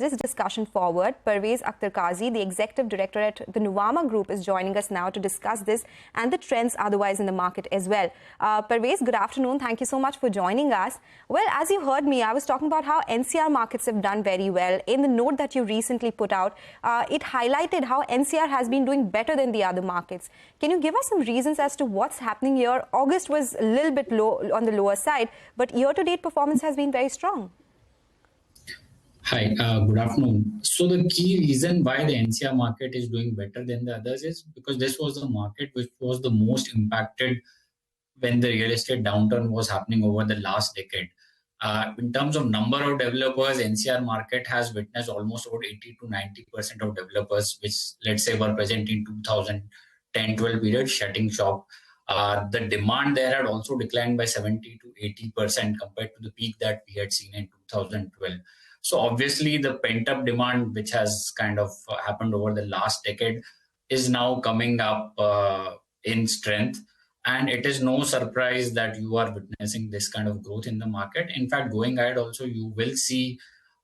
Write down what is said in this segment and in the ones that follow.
this discussion forward. Parvez Akhtar Qazi, the Executive Director at the Nuvama Group, is joining us now to discuss this and the trends otherwise in the market as well. Parvez, good afternoon. Thank you so much for joining us. Well, as you heard me, I was talking about how NCR markets have done very well. In the note that you recently put out, it highlighted how NCR has been doing better than the other markets. Can you give us some reasons as to what's happening here? August was a little bit low on the lower side, but year-to-date performance has been very strong. Hi, good afternoon. So the key reason why the NCR market is doing better than the others is because this was the market which was the most impacted when the real estate downturn was happening over the last decade. In terms of number of developers, NCR market has witnessed almost about 80 to 90% of developers, which let's say were present in 2010-12 period, shutting shop. The demand there had also declined by 70 to 80% compared to the peak that we had seen in 2012. So obviously the pent-up demand, which has kind of happened over the last decade, is now coming up in strength. And it is no surprise that you are witnessing this kind of growth in the market. In fact, going ahead also, you will see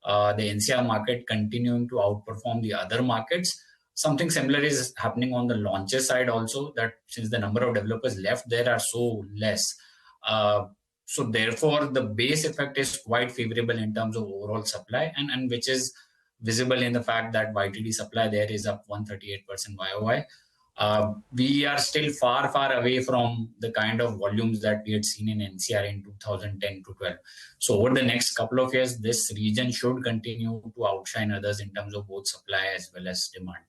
the NCR market continuing to outperform the other markets. Something similar is happening on the launches side also, that since the number of developers left there are so less. So therefore, the base effect is quite favorable in terms of overall supply, and which is visible in the fact that YTD supply there is up 138% YOY. We are still far away from the kind of volumes that we had seen in NCR in 2010 to 12. So over the next couple of years, this region should continue to outshine others in terms of both supply as well as demand,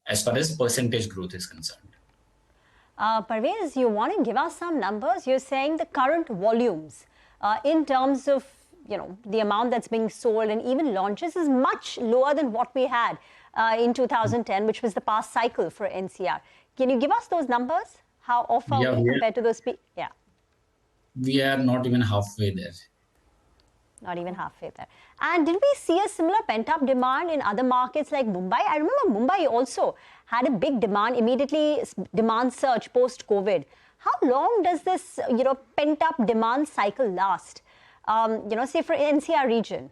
as far as percentage growth is concerned. Parvez, you want to give us some numbers? You're saying the current volumes in terms of the amount that's being sold and even launches is much lower than what we had in 2010, which was the past cycle for NCR. Can you give us those numbers? How off are we compared to those people? Yeah. We are not even halfway there. Not even halfway there. And did we see a similar pent-up demand in other markets like Mumbai? I remember Mumbai also had a big demand, immediately demand surge post-COVID. How long does this, pent-up demand cycle last? Say for NCR region.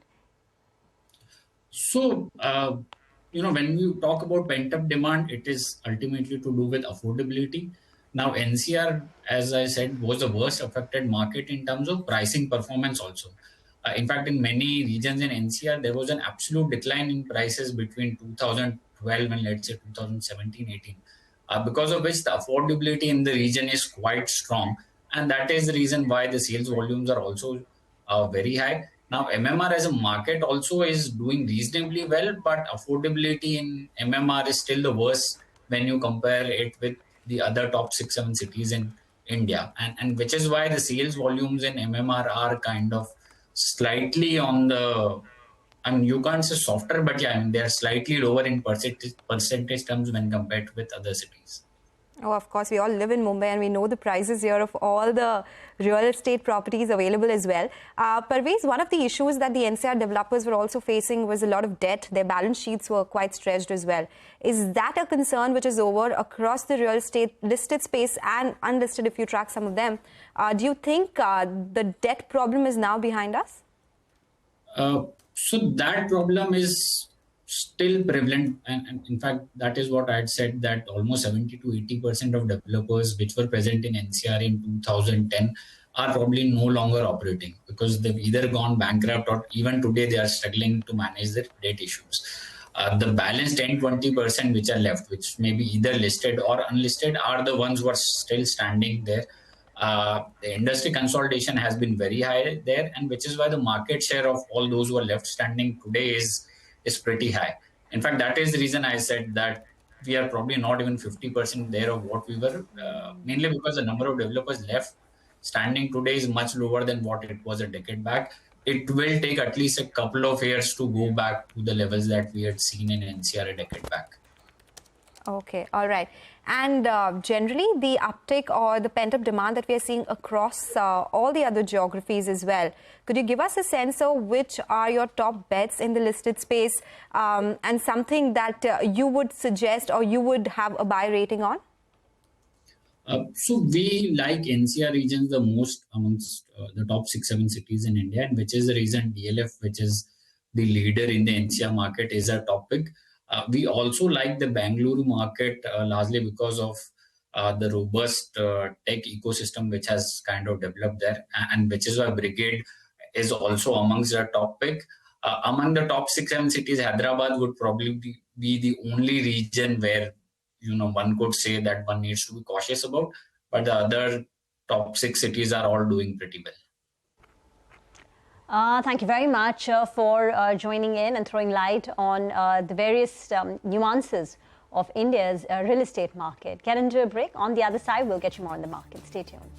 So, when you talk about pent-up demand, it is ultimately to do with affordability. Now, NCR, as I said, was the worst affected market in terms of pricing performance also. In fact, in many regions in NCR, there was an absolute decline in prices between 2012 and let's say 2017-18, because of which the affordability in the region is quite strong. And that is the reason why the sales volumes are also very high. Now, MMR as a market also is doing reasonably well, but affordability in MMR is still the worst when you compare it with the other top 6-7 cities in India. And which is why the sales volumes in MMR are kind of slightly on the, you can't say softer, but they're slightly lower in percentage terms when compared with other cities. Oh, of course, we all live in Mumbai and we know the prices here of all the real estate properties available as well. Parvez, one of the issues that the NCR developers were also facing was a lot of debt. Their balance sheets were quite stretched as well. Is that a concern which is over across the real estate listed space and unlisted if you track some of them? Do you think the debt problem is now behind us? So that problem is still prevalent, and in fact that is what I had said, that almost 70 to 80% of developers which were present in NCR in 2010 are probably no longer operating because they've either gone bankrupt or even today they are struggling to manage their debt issues. The balance 10-20% which are left, which may be either listed or unlisted, are the ones who are still standing there. The industry consolidation has been very high there, and which is why the market share of all those who are left standing today is pretty high. In fact, that is the reason I said that we are probably not even 50% there of what we were, mainly because the number of developers left standing today is much lower than what it was a decade back. It will take at least a couple of years to go back to the levels that we had seen in NCR a decade back. Okay, all right. And generally, the uptick or the pent-up demand that we are seeing across all the other geographies as well. Could you give us a sense of which are your top bets in the listed space and something that you would suggest or you would have a buy rating on? So we like NCR regions the most amongst the top 6-7 cities in India, and which is the reason DLF, which is the leader in the NCR market is a top pick. We also like the Bangalore market largely because of the robust tech ecosystem which has kind of developed there, and which is why Brigade is also amongst the top pick. Among the top 6-7 cities, Hyderabad would probably be the only region where one could say that one needs to be cautious about, but the other top 6 cities are all doing pretty well. Thank you very much for joining in and throwing light on the various nuances of India's real estate market. Get into a break. On the other side, we'll get you more on the market. Stay tuned.